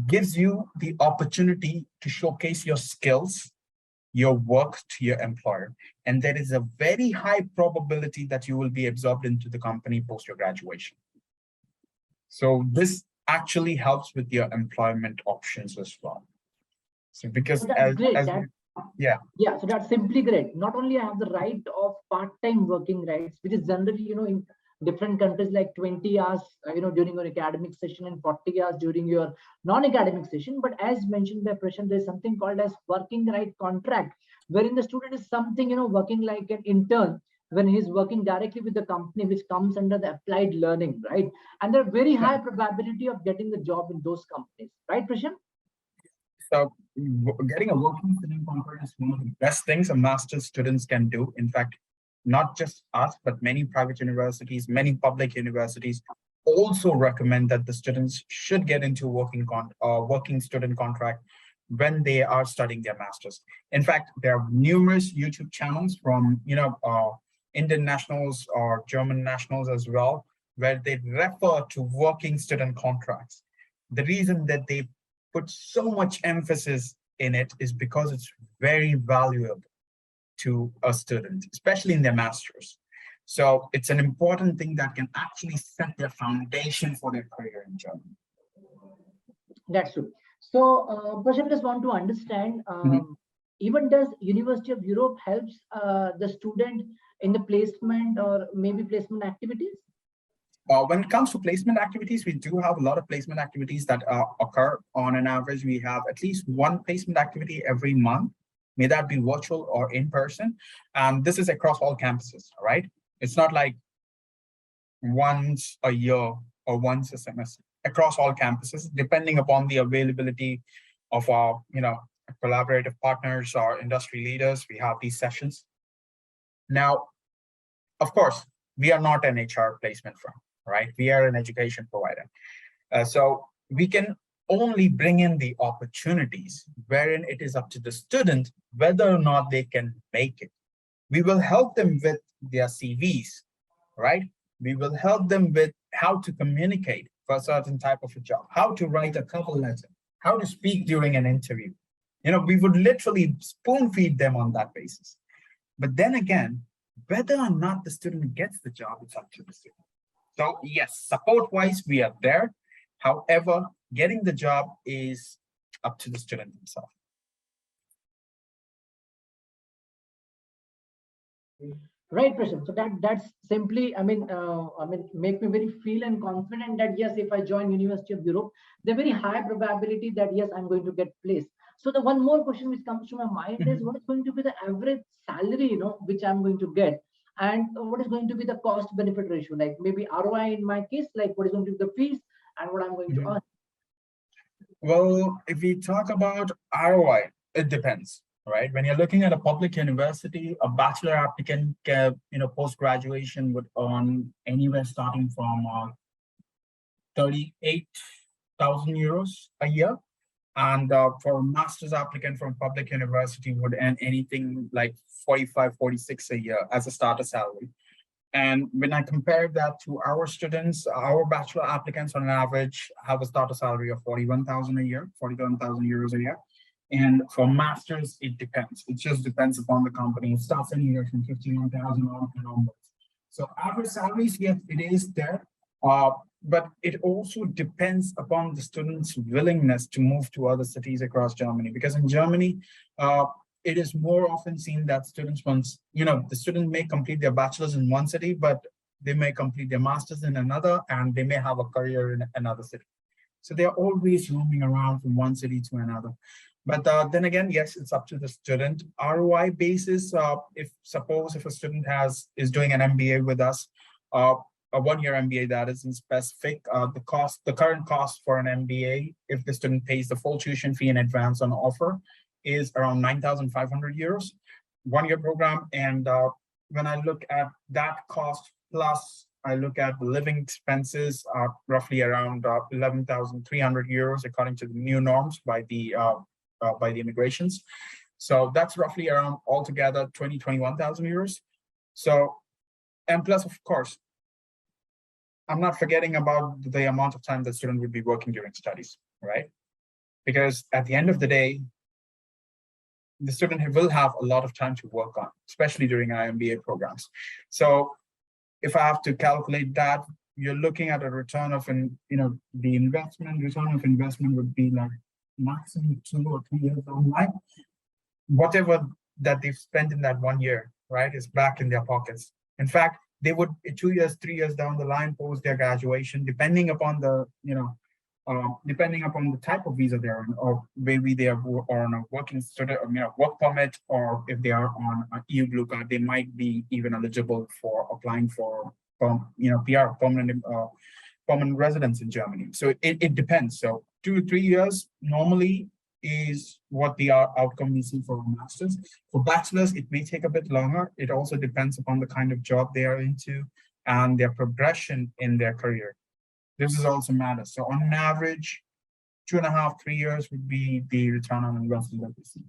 gives you the opportunity to showcase your skills, your work to your employer. And there is a very high probability that you will be absorbed into the company post your graduation. So this actually helps with your employment options as well. So because So that's great. yeah. Yeah, so that's simply great. Not only I have the right of part-time working rights, which is generally, in different countries like 20 hours, during your academic session and 40 hours during your non-academic session. But as mentioned by Prashant, there's something called as working right contract, wherein the student is something, working like an intern when he's working directly with the company, which comes under the applied learning, right? And there are very high probability of getting the job in those companies, right, Prashant? So getting a working student contract is one of the best things a master's students can do. In fact, not just us, but many private universities, many public universities also recommend that the students should get into working student contract when they are studying their masters. In fact, there are numerous YouTube channels from Indian nationals or German nationals as well, where they refer to working student contracts. The reason that they put so much emphasis in it is because it's very valuable to a student, especially in their masters. So it's an important thing that can actually set their foundation for their career in Germany. That's true. So, Prashant, just want to understand, Mhm. even does University of Europe helps the student in the placement or maybe placement activities? When it comes to placement activities, we do have a lot of placement activities that occur. On an average, we have at least one placement activity every month, may that be virtual or in person. And this is across all campuses, right? It's not like once a year or once a semester, across all campuses, depending upon the availability of our, collaborative partners or industry leaders. We have these sessions. Now, of course, we are not an HR placement firm, right? We are an education provider. So we can only bring in the opportunities wherein it is up to the student whether or not they can make it. We will help them with their CVs, right? We will help them with how to communicate for a certain type of a job, how to write a cover letter, how to speak during an interview. We would literally spoon feed them on that basis. But then again, whether or not the student gets the job, it's up to the student. So yes, support-wise, we are there. However, getting the job is up to the student himself. Right, Prashant. So that's simply, make me very feel and confident that yes, if I join University of Europe, there's very high probability that yes, I'm going to get placed. So the one more question which comes to my mind is, Mhm. what is going to be the average salary, which I'm going to get, and what is going to be the cost benefit ratio, like maybe ROI in my case, like what is going to be the fees and what I'm going to Mhm. earn. Well, if we talk about ROI, it depends, right? When you're looking at a public university, a bachelor applicant, post graduation would earn anywhere starting from 38,000 euros a year. And for a master's applicant from public university would earn anything like 45, 46 a year as a starter salary. And when I compare that to our students, our bachelor applicants on average have a starter salary of 41,000 a year, 41,000 euros a year. And for masters, it depends. It just depends upon the company. It starts anywhere from 51,000 on and onwards. So average salaries, yes, it is there. Uh, but it also depends upon the student's willingness to move to other cities across Germany. Because in Germany, uh, it is more often seen that students once, the student may complete their bachelor's in one city, but they may complete their master's in another, and they may have a career in another city. So they're always roaming around from one city to another. But then again, yes, it's up to the student. ROI basis, if a student is doing an MBA with us, uh, a 1 year MBA that is in specific, the current cost for an MBA, if the student pays the full tuition fee in advance on offer, is around 9,500 euros, 1 year program. And when I look at that cost plus I look at the living expenses are roughly around 11,300 euros according to the new norms by the immigrations. So that's roughly around altogether 21,000 euros. So, and plus, of course, I'm not forgetting about the amount of time the student would be working during studies, right? Because at the end of the day, the student will have a lot of time to work on, especially during our MBA programs. So if I have to calculate that, you're looking at a return of the return of investment would be like maximum 2 or 3 years down the line. Whatever that they've spent in that 1 year, right, is back in their pockets. In fact, they would 2 years, 3 years down the line post their graduation, depending upon the type of visa they're on, or maybe they are on a working student, work permit, or if they are on an EU blue card, they might be even eligible for applying for, PR, permanent residence in Germany. So it depends. So 2 to 3 years normally is what the outcome we see for masters. For bachelors, it may take a bit longer. It also depends upon the kind of job they are into and their progression in their career. This is also matters. So on average, 2.5, 3 years would be the return on investment that we see.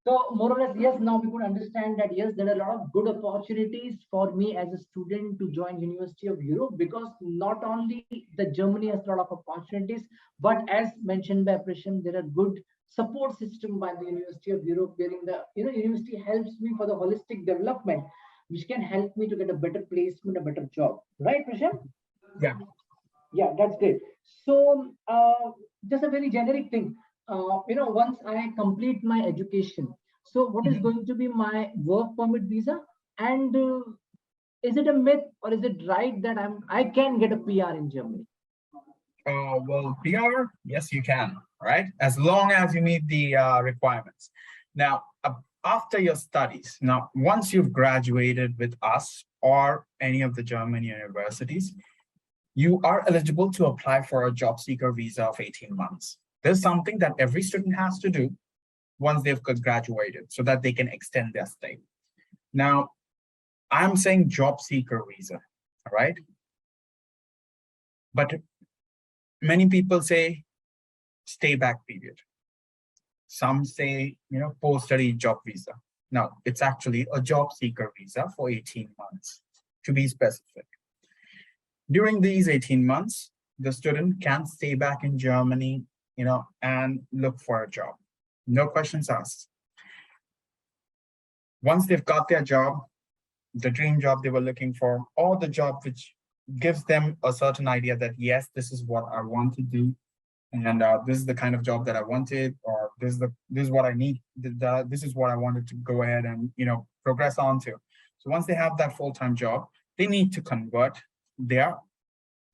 So more or less, yes, now we could understand that yes, there are a lot of good opportunities for me as a student to join University of Europe, because not only the Germany has a lot of opportunities, but as mentioned by Prasham, there are good support system by the University of Europe, wherein the university helps me for the holistic development, which can help me to get a better placement, a better job. Right, Prasham? Yeah. Yeah, that's great. So, just a very generic thing. Once I complete my education, so what is Mhm. going to be my work permit visa? And is it a myth or is it right that I can get a PR in Germany? Well, PR, yes, you can, right? As long as you meet the requirements. Now, after your studies, now, once you've graduated with us or any of the German universities, you are eligible to apply for a job seeker visa of 18 months. There's something that every student has to do once they've graduated so that they can extend their stay. Now, I'm saying job seeker visa, right? But many people say stay back period. Some say, post-study job visa. No, it's actually a job seeker visa for 18 months, to be specific. During these 18 months, the student can stay back in Germany, and look for a job. No questions asked. Once they've got their job, the dream job they were looking for, or the job which gives them a certain idea that, yes, this is what I want to do, and this is the kind of job that I wanted, or this is what I need. This is what I wanted to go ahead and progress on to. So once they have that full-time job, they need to convert their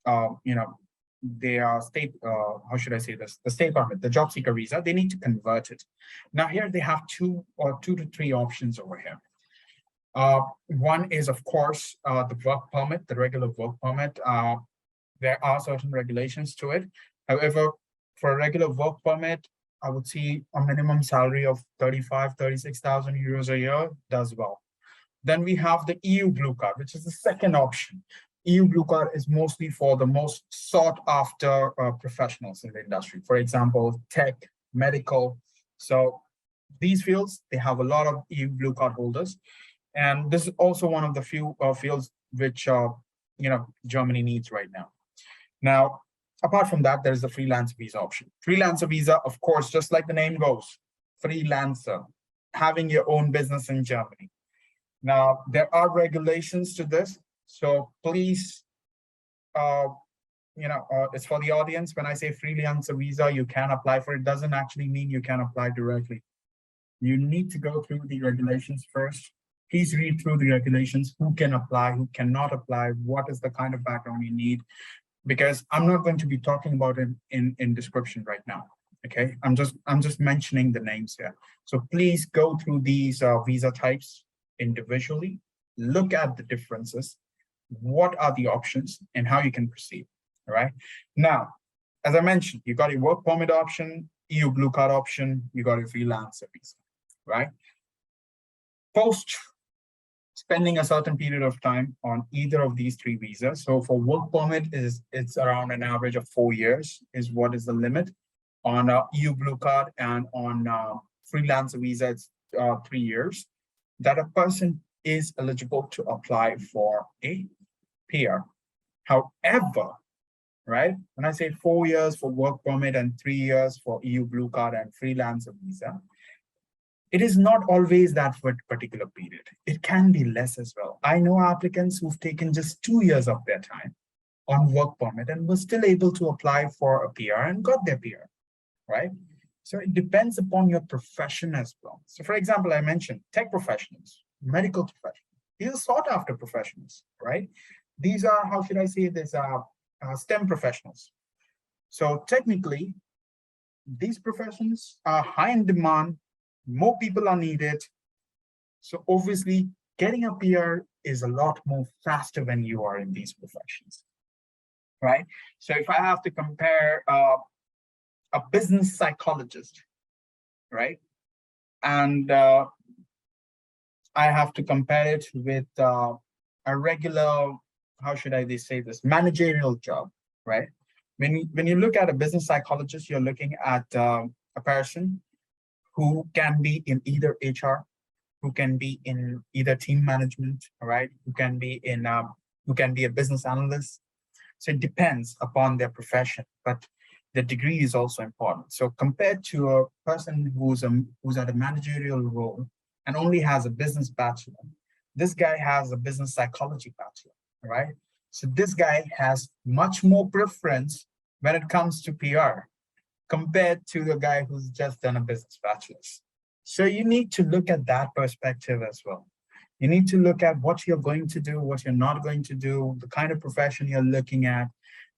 uh, you know their state, how should I say this, the state permit, the job seeker visa. They need to convert it. Now here they have two to three options over here. One is, of course, the work permit, the regular work permit. There are certain regulations to it. However, for a regular work permit, I would see a minimum salary of 35, 36,000 euros a year does well. Then we have the EU Blue Card, which is the second option. EU Blue Card is mostly for the most sought after professionals in the industry. For example, tech, medical. So these fields, they have a lot of EU Blue Card holders. And this is also one of the few fields which Germany needs right now. Now, apart from that, there's the freelance visa option. Freelancer visa, of course, just like the name goes, freelancer, having your own business in Germany. Now, there are regulations to this, so please, it's for the audience. When I say freelancer visa, you can apply for it. Doesn't actually mean you can apply directly. You need to go through the regulations first. Please read through the regulations, who can apply, who cannot apply, what is the kind of background you need, because I'm not going to be talking about it in description right now. Okay, I'm just mentioning the names here. So please go through these visa types individually, look at the differences, what are the options, and how you can proceed. All right. Now, as I mentioned, you got a work permit option, EU Blue Card option, you got a freelancer visa, right? Post spending a certain period of time on either of these three visas. So for work permit, it's around an average of 4 years is what is the limit. On EU Blue Card and on freelancer visa, it's 3 years that a person is eligible to apply for a PR. However, right, when I say 4 years for work permit and 3 years for EU Blue Card and freelancer visa, it is not always that particular period. It can be less as well. I know applicants who've taken just 2 years of their time on work permit and were still able to apply for a PR and got their PR, right? So it depends upon your profession as well. So for example, I mentioned tech professionals, medical professionals. These are sought after professionals, right? These are, how should I say this, STEM professionals. So technically, these professions are high in demand, more people are needed. So obviously, getting a PR is a lot more faster when you are in these professions, right? So if I have to compare a business psychologist, right? And I have to compare it with a regular, how should I say this, managerial job, right? When you look at a business psychologist, you're looking at a person who can be in either HR, who can be in either team management, all right, who can be a business analyst. So it depends upon their profession, but the degree is also important. So compared to a person who's at a managerial role and only has a business bachelor, this guy has a business psychology bachelor, all right? So this guy has much more preference when it comes to PR compared to the guy who's just done a business bachelor's. So you need to look at that perspective as well. You need to look at what you're going to do, what you're not going to do, the kind of profession you're looking at.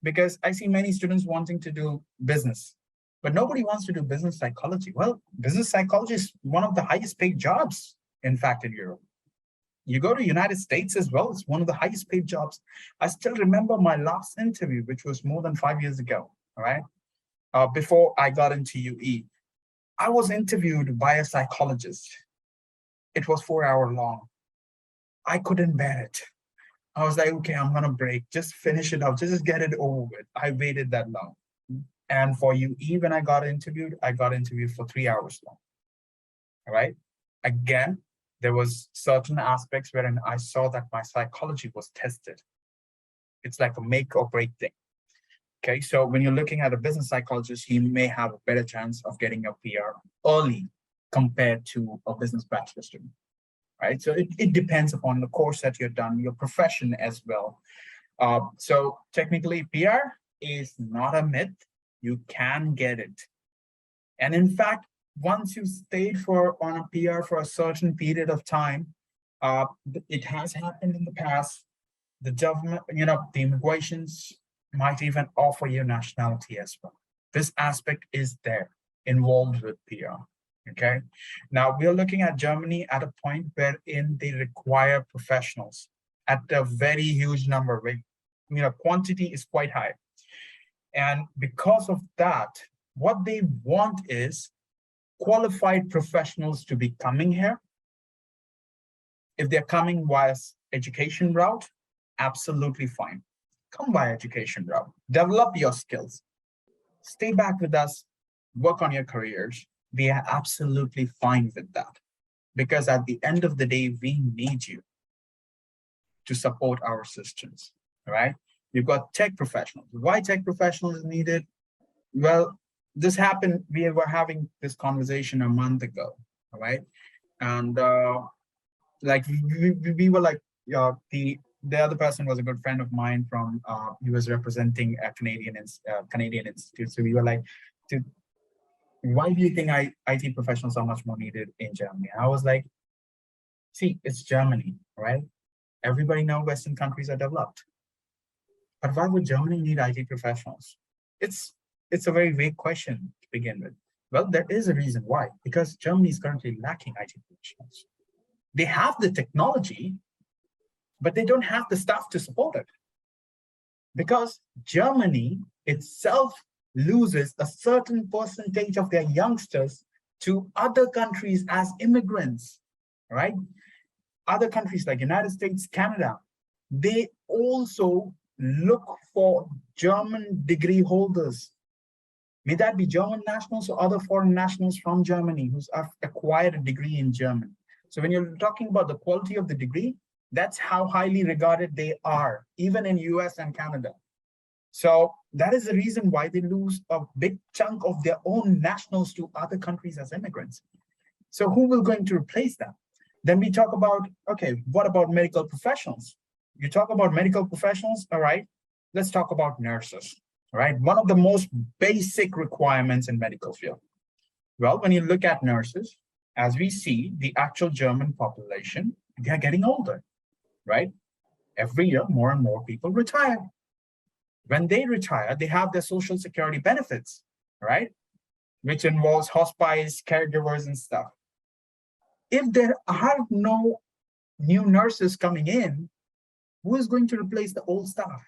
Because I see many students wanting to do business, but nobody wants to do business psychology. Well, business psychology is one of the highest paid jobs, in fact, in Europe. You go to United States as well, it's one of the highest paid jobs. I still remember my last interview, which was more than 5 years ago, all right? Before I got into UE, I was interviewed by a psychologist. It was 4 hours long. I couldn't bear it. I was like, okay, I'm gonna break, just finish it up, just get it over with. I waited that long. And for UE, when I got interviewed for 3 hours long. All right. Again, there was certain aspects wherein I saw that my psychology was tested. It's like a make or break thing. Okay, so when you're looking at a business psychologist, he may have a better chance of getting a PR early compared to a business bachelor student, right? So it depends upon the course that you've done, your profession as well. So technically, PR is not a myth. You can get it. And in fact, once you stayed on a PR for a certain period of time, it has happened in the past. The government, the immigrations might even offer you nationality as well. This aspect is there involved with PR. Okay. Now we're looking at Germany at a point wherein they require professionals at a very huge number. Quantity is quite high. And because of that, what they want is qualified professionals to be coming here. If they're coming via education route, absolutely fine. Come by education route, develop your skills, stay back with us, work on your careers. We are absolutely fine with that. Because at the end of the day, we need you to support our systems, all right? You've got tech professionals. Why tech professionals is needed? Well, this happened, we were having this conversation a month ago, all right? And like we were like, the other person was a good friend of mine from, he was representing a Canadian institute. So we were like, dude, why do you think IT professionals are much more needed in Germany? I was like, see, it's Germany, right? Everybody knows Western countries are developed. But why would Germany need IT professionals? It's a very vague question to begin with. Well, there is a reason why, because Germany is currently lacking IT professionals. They have the technology, but they don't have the staff to support it. Because Germany itself loses a certain percentage of their youngsters to other countries as immigrants, right? Other countries like United States, Canada, they also look for German degree holders. May that be German nationals or other foreign nationals from Germany who's acquired a degree in German. So when you're talking about the quality of the degree, that's how highly regarded they are, even in US and Canada. So that is the reason why they lose a big chunk of their own nationals to other countries as immigrants. So who will going to replace that? Then we talk about, okay, what about medical professionals? You talk about medical professionals, all right, let's talk about nurses, all right? One of the most basic requirements in medical field. Well, when you look at nurses, as we see, the actual German population, they are getting older, right? Every year, more and more people retire. When they retire, they have their social security benefits, right? Which involves hospice, caregivers, and stuff. If there are no new nurses coming in, who is going to replace the old staff?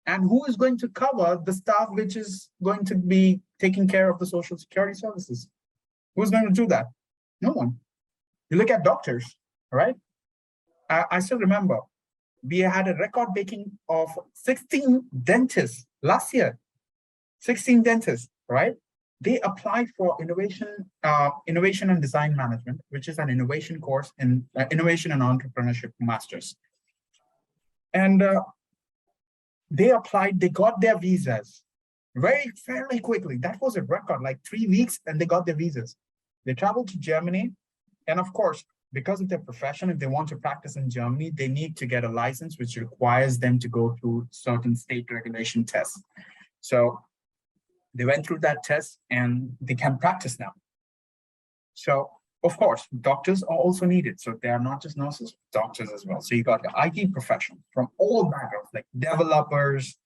And who is going to cover the staff which is going to be taking care of the social security services? Who's going to do that? No one. You look at doctors, right? I still remember we had a record breaking of 16 dentists last year. 16 dentists, right? They applied for innovation and design management, which is an innovation course in innovation and entrepreneurship masters. And they applied, they got their visas fairly quickly. That was a record, like 3 weeks, and they got their visas. They traveled to Germany. And of course, because of their profession, if they want to practice in Germany, they need to get a license, which requires them to go through certain state regulation tests. So they went through that test and they can practice now. So of course, doctors are also needed. So they are not just nurses, doctors as well. So you got the IT professionals from all backgrounds, like developers,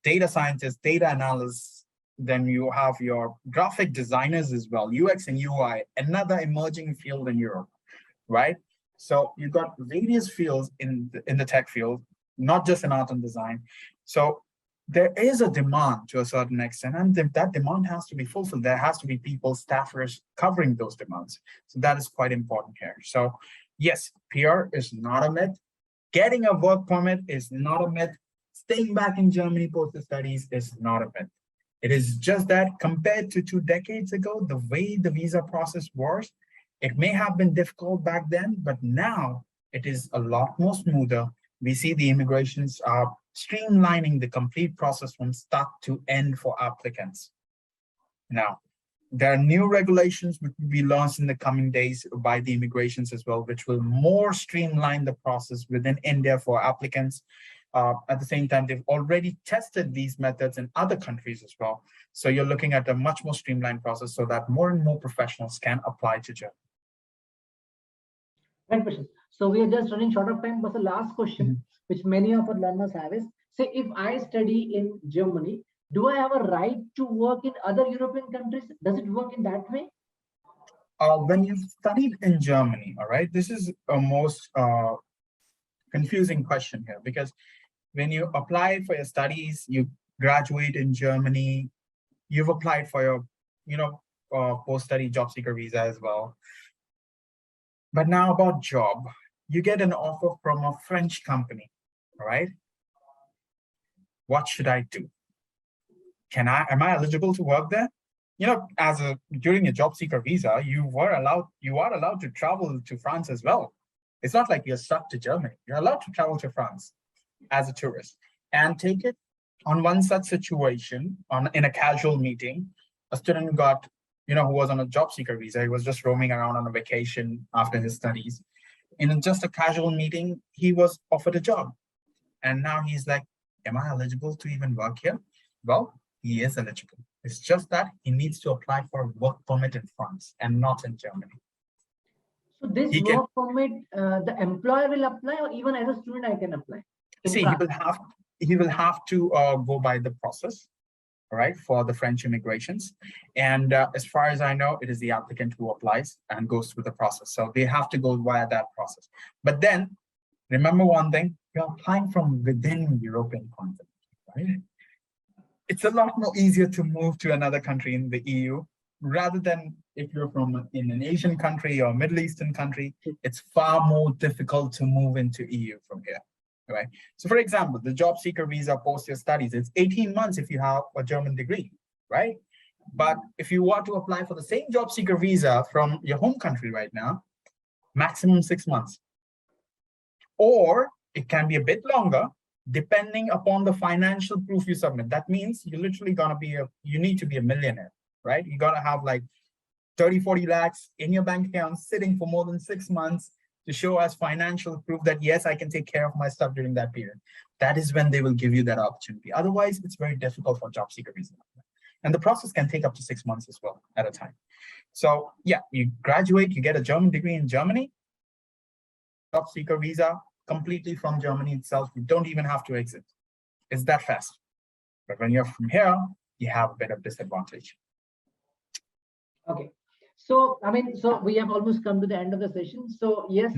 data scientists, data analysts. Then you have your graphic designers as well, UX and UI, another emerging field in Europe, right? So you've got various fields in the tech field, not just in art and design. So there is a demand to a certain extent, and that demand has to be fulfilled. There has to be people, staffers covering those demands. So that is quite important here. So yes, PR is not a myth. Getting a work permit is not a myth. Staying back in Germany post-studies is not a myth. It is just that compared to 2 decades ago, the way the visa process was, it may have been difficult back then, but now it is a lot more smoother. We see the immigrations are streamlining the complete process from start to end for applicants. Now, there are new regulations which will be launched in the coming days by the immigrations as well, which will more streamline the process within India for applicants. At the same time, they've already tested these methods in other countries as well. So you're looking at a much more streamlined process so that more and more professionals can apply to Germany. Right, Prashant. So we are just running short of time, but the last question, which many of our learners have is, say, if I study in Germany, do I have a right to work in other European countries? Does it work in that way? When you've studied in Germany, all right, this is a most confusing question here, because when you apply for your studies, you graduate in Germany, you've applied for your, post-study job seeker visa as well. But now about job, you get an offer from a French company, all right? What should I do? Am I eligible to work there? During your job seeker visa, you are allowed to travel to France as well. It's not like you're stuck to Germany. You're allowed to travel to France as a tourist. And take it on one such situation, in a casual meeting, a student got, who was on a job seeker visa. He was just roaming around on a vacation after his studies. In just a casual meeting, he was offered a job. And now he's like, am I eligible to even work here? Well, he is eligible. It's just that he needs to apply for a work permit in France and not in Germany. So this work permit, the employer will apply, or even as a student, I can apply? See, he will have to go by the process, right, for the French immigrations. And as far as I know, it is the applicant who applies and goes through the process. So they have to go via that process. But then remember one thing, you're applying from within European continent, right? It's a lot more easier to move to another country in the EU rather than if you're in an Asian country or Middle Eastern country. It's far more difficult to move into EU from here. Right. So for example, the job seeker visa post your studies, it's 18 months if you have a German degree, right? But if you want to apply for the same job seeker visa from your home country right now, maximum 6 months. Or it can be a bit longer, depending upon the financial proof you submit. That means you're literally you need to be a millionaire, right? You gotta have like 30, 40 lakhs in your bank account sitting for more than 6 months to show as financial proof that, yes, I can take care of my stuff during that period. That is when they will give you that opportunity. Otherwise, it's very difficult for job seeker visa. And the process can take up to 6 months as well at a time. So yeah, you graduate, you get a German degree in Germany, job seeker visa completely from Germany itself. You don't even have to exit. It's that fast. But when you're from here, you have a bit of disadvantage. Okay. So, so we have almost come to the end of the session. So yes,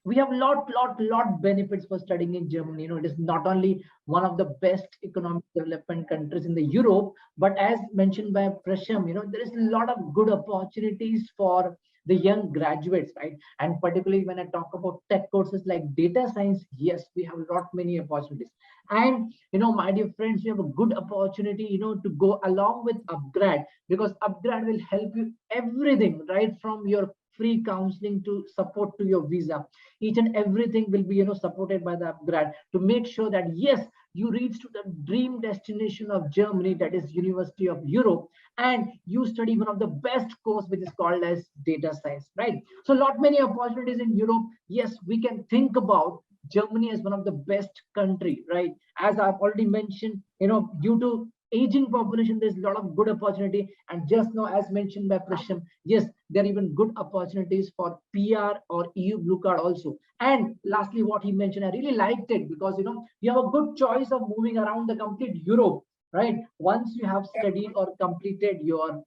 we have lot benefits for studying in Germany. It is not only one of the best economic development countries in the Europe, but as mentioned by Prasham, there is a lot of good opportunities for the young graduates, right? And particularly when I talk about tech courses like data science, yes, we have a lot many opportunities. And my dear friends, we have a good opportunity, to go along with upgrad, because upgrad will help you everything, right from your free counseling to support to your visa. Each and everything will be supported by the upgrad to make sure that yes, you reach to the dream destination of Germany, that is University of Europe, and you study one of the best course which is called as data science, right? So lot many opportunities in Europe. Yes, we can think about Germany as one of the best country, right? As I've already mentioned, due to aging population, there's a lot of good opportunity. And just now, as mentioned by Prasham, yes, there are even good opportunities for PR or EU blue card also. And lastly, what he mentioned, I really liked it, because you have a good choice of moving around the complete Europe, right? Once you have studied or completed your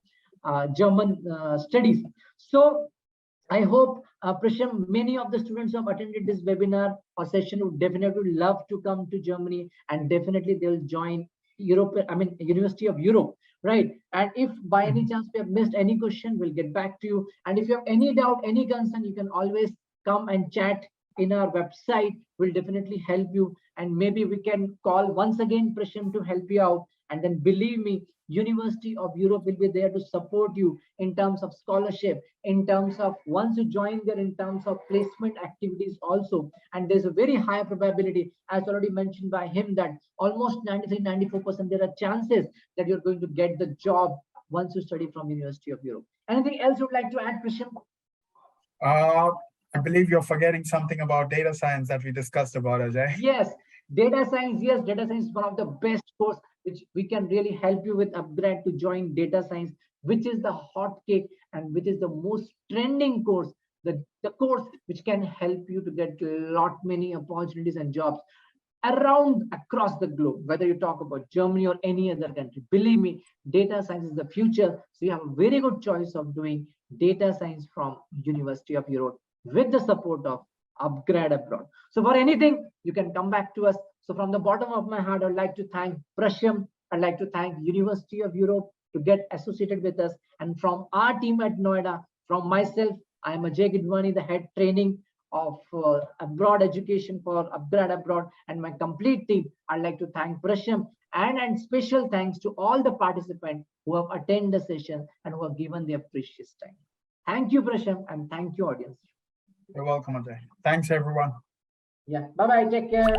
German studies. So I hope, Prasham, many of the students who have attended this webinar or session would definitely love to come to Germany, and definitely they'll join Europe, I mean, University of Europe, right? And if by any chance we have missed any question, we'll get back to you. And if you have any doubt, any concern, you can always come and chat in our website. We'll definitely help you. And maybe we can call once again, Prasham, to help you out. And then believe me, University of Europe will be there to support you in terms of scholarship, in terms of once you join there, in terms of placement activities also. And there's a very high probability, as already mentioned by him, that almost 93-94% there are chances that you're going to get the job once you study from University of Europe. Anything else you'd like to add, Prasham? Uh, I believe you're forgetting something about data science that we discussed about, Ajay. Yes, data science. Yes, data science is one of the best course which we can really help you with upgrade to join data science, which is the hot cake and which is the most trending course. The course which can help you to get lot many opportunities and jobs around across the globe, whether you talk about Germany or any other country. Believe me, data science is the future. So you have a very good choice of doing data science from University of Europe with the support of upgrad abroad. So for anything, you can come back to us. So from the bottom of my heart, I'd like to thank Prasham. I'd like to thank University of Europe to get associated with us. And from our team at Noida, from myself, I am Ajay Gidwani, the head training of abroad education for upgrad abroad, and my complete team. I'd like to thank Prasham, and special thanks to all the participants who have attended the session and who have given their precious time. Thank you, Prasham, and thank you, audience. You're welcome, Ajay. Thanks, everyone. Yeah, bye bye. Take care.